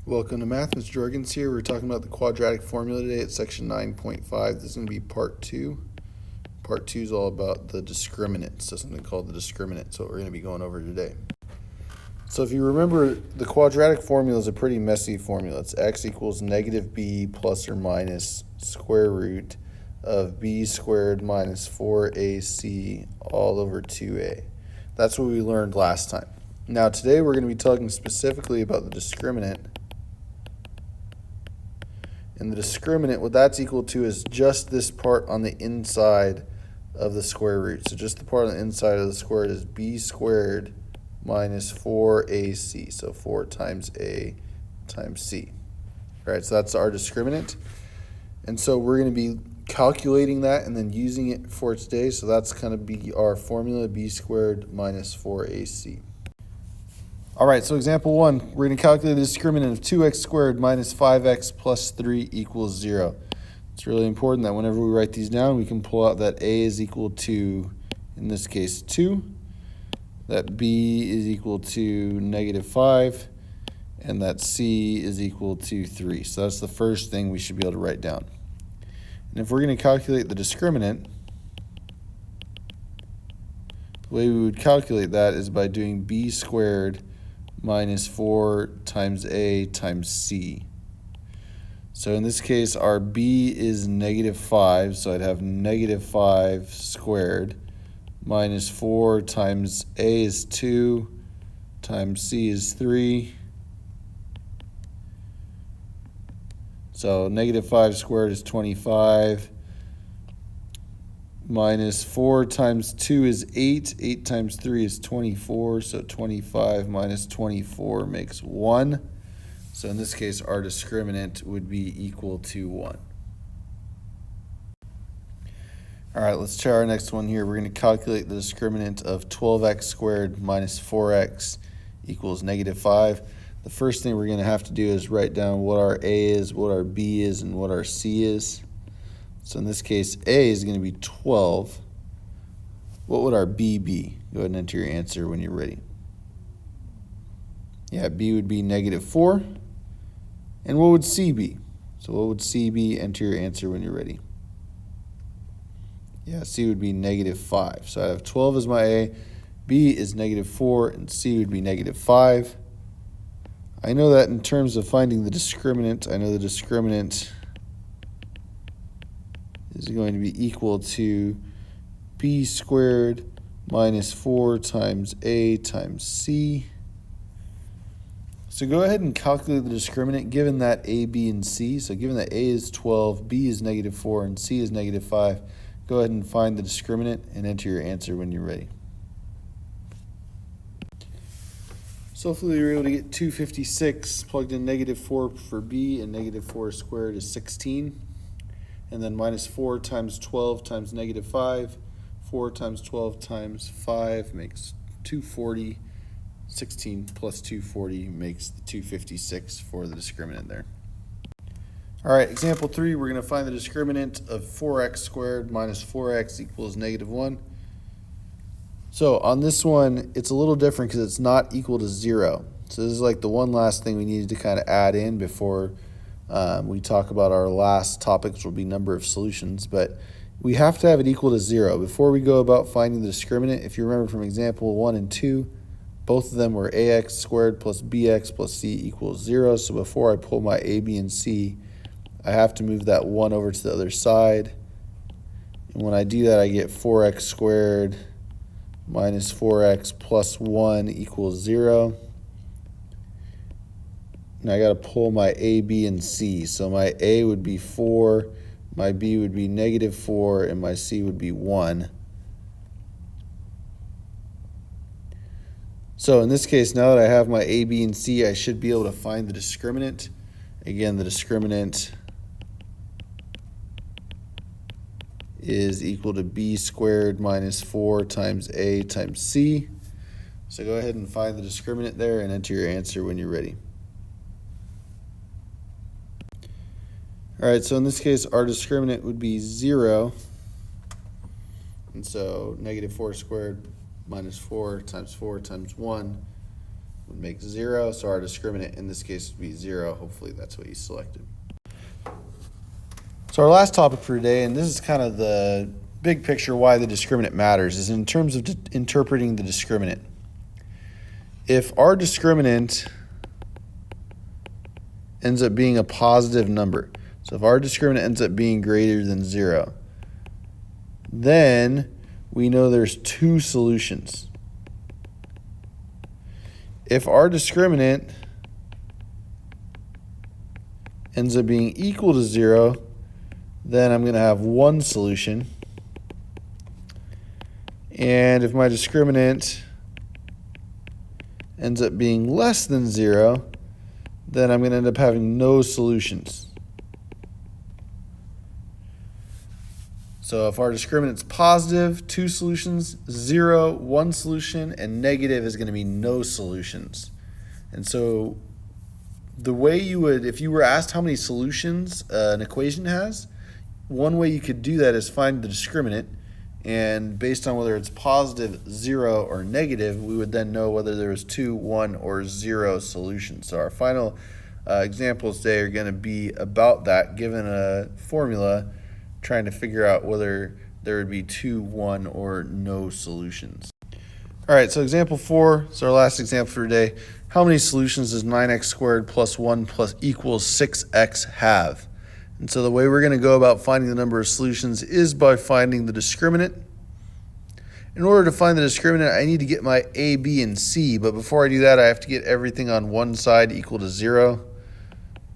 Welcome to Math. Mr. Jorgens here. We're talking about the quadratic formula today at section 9.5. This is going to be part 2. Part 2 is all about the discriminant, so something called the discriminant. So what we're going to be going over today. So if you remember, the quadratic formula is a pretty messy formula. It's x equals negative b plus or minus square root of b squared minus 4ac all over 2a. That's what we learned last time. Now today we're going to be talking specifically about the discriminant. And the discriminant, what that's equal to is just this part on the inside of the square root. So just the part on the inside of the square root is b squared minus 4ac. So 4 times a times c. All right, so that's our discriminant. And so we're going to be calculating that and then using it for today. So that's going to be our formula, b squared minus 4ac. All right, so example 1, we're going to calculate the discriminant of 2x squared minus 5x plus 3 equals 0. It's really important that whenever we write these down, we can pull out that a is equal to, in this case, 2, that b is equal to negative 5, and that c is equal to 3. So that's the first thing we should be able to write down. And if we're going to calculate the discriminant, the way we would calculate that is by doing b squared minus 4 times a times c. So in this case, our b is negative 5, so I'd have negative 5 squared minus 4 times a is 2 times c is 3. So negative 5 squared is 25. Minus 4 times 2 is 8. 8 times 3 is 24. So 25 minus 24 makes 1. So in this case, our discriminant would be equal to 1. All right, let's try our next one here. We're going to calculate the discriminant of 12x squared minus 4x equals negative 5. The first thing we're going to have to do is write down what our a is, what our b is, and what our c is. So in this case, a is going to be 12. What would our b be? Go ahead and enter your answer when you're ready. Yeah, b would be negative 4. And what would c be? So what would c be? Enter your answer when you're ready. Yeah, c would be negative 5. So I have 12 as my a, b is negative 4, and c would be negative 5. I know that in terms of finding the discriminant, I know the discriminant is going to be equal to b squared minus 4 times a times c. So go ahead and calculate the discriminant given that a, b, and c. So given that a is 12, b is negative 4, and c is negative 5, go ahead and find the discriminant and enter your answer when you're ready. So hopefully you're able to get 256, plugged in negative 4 for b, and negative 4 squared is 16. And then minus 4 times 12 times negative 5. 4 times 12 times 5 makes 240. 16 plus 240 makes the 256 for the discriminant there. All right, example 3, we're going to find the discriminant of 4x squared minus 4x equals negative 1. So on this one, it's a little different because it's not equal to 0. So this is like the one last thing we needed to kind of add in before we talk about our last topic, which will be number of solutions. But we have to have it equal to 0. Before we go about finding the discriminant, if you remember from example 1 and 2, both of them were ax squared plus bx plus c equals 0. So before I pull my a, b, and c, I have to move that 1 over to the other side. And when I do that, I get 4x squared minus 4x plus 1 equals 0. And I got to pull my a, b, and c. So my a would be 4, my b would be negative 4, and my c would be 1. So in this case, now that I have my a, b, and c, I should be able to find the discriminant. Again, the discriminant is equal to b squared minus 4 times a times c. So go ahead and find the discriminant there and enter your answer when you're ready. All right, so in this case, our discriminant would be 0. And so negative 4 squared minus 4 times 1 would make 0, so our discriminant in this case would be 0. Hopefully that's what you selected. So our last topic for today, and this is kind of the big picture why the discriminant matters, is in terms of interpreting the discriminant. If our discriminant ends up being a positive number, so if our discriminant ends up being greater than 0, then we know there's two solutions. If our discriminant ends up being equal to 0, then I'm going to have one solution. And if my discriminant ends up being less than 0, then I'm going to end up having no solutions. So if our discriminant's positive, two solutions, 0, one solution, and negative is going to be no solutions. And so the way you would, if you were asked how many solutions an equation has, one way you could do that is find the discriminant, and based on whether it's positive, 0, or negative, we would then know whether there was 2, 1, or 0 solutions. So our final examples today are going to be about that, given a formula, trying to figure out whether there would be 2, 1, or no solutions. All right, so example 4 is our last example for today. How many solutions does 9x squared plus 1 plus equals 6x have? And so the way we're going to go about finding the number of solutions is by finding the discriminant. In order to find the discriminant, I need to get my a, b, and c, but before I do that, I have to get everything on one side equal to 0.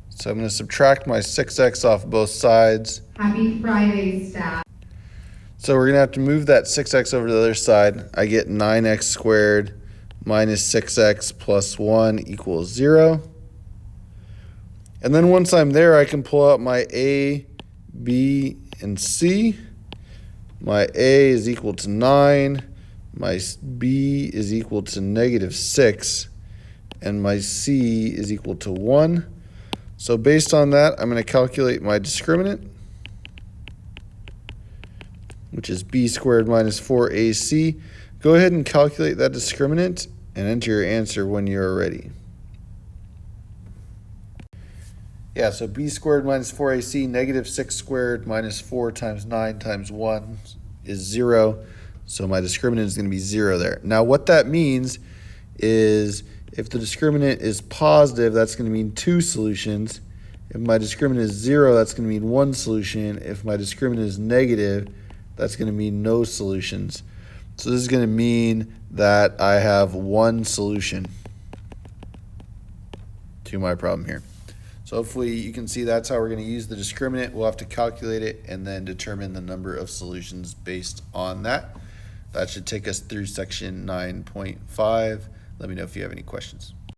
So I'm going to subtract my 6x off both sides. Happy Friday, staff. So we're going to have to move that 6x over to the other side. I get 9x squared minus 6x plus 1 equals 0. And then once I'm there, I can pull out my a, b, and c. My a is equal to 9. My b is equal to negative 6. And my c is equal to 1. So based on that, I'm going to calculate my discriminant, which is b squared minus 4ac. Go ahead and calculate that discriminant and enter your answer when you're ready. Yeah, so b squared minus 4ac, negative 6 squared minus 4 times 9 times 1 is 0. So my discriminant is going to be 0 there. Now what that means is if the discriminant is positive, that's going to mean two solutions. If my discriminant is 0, that's going to mean one solution. If my discriminant is negative, that's going to mean no solutions. So this is going to mean that I have one solution to my problem here. So hopefully you can see that's how we're going to use the discriminant. We'll have to calculate it and then determine the number of solutions based on that. That should take us through section 9.5. Let me know if you have any questions.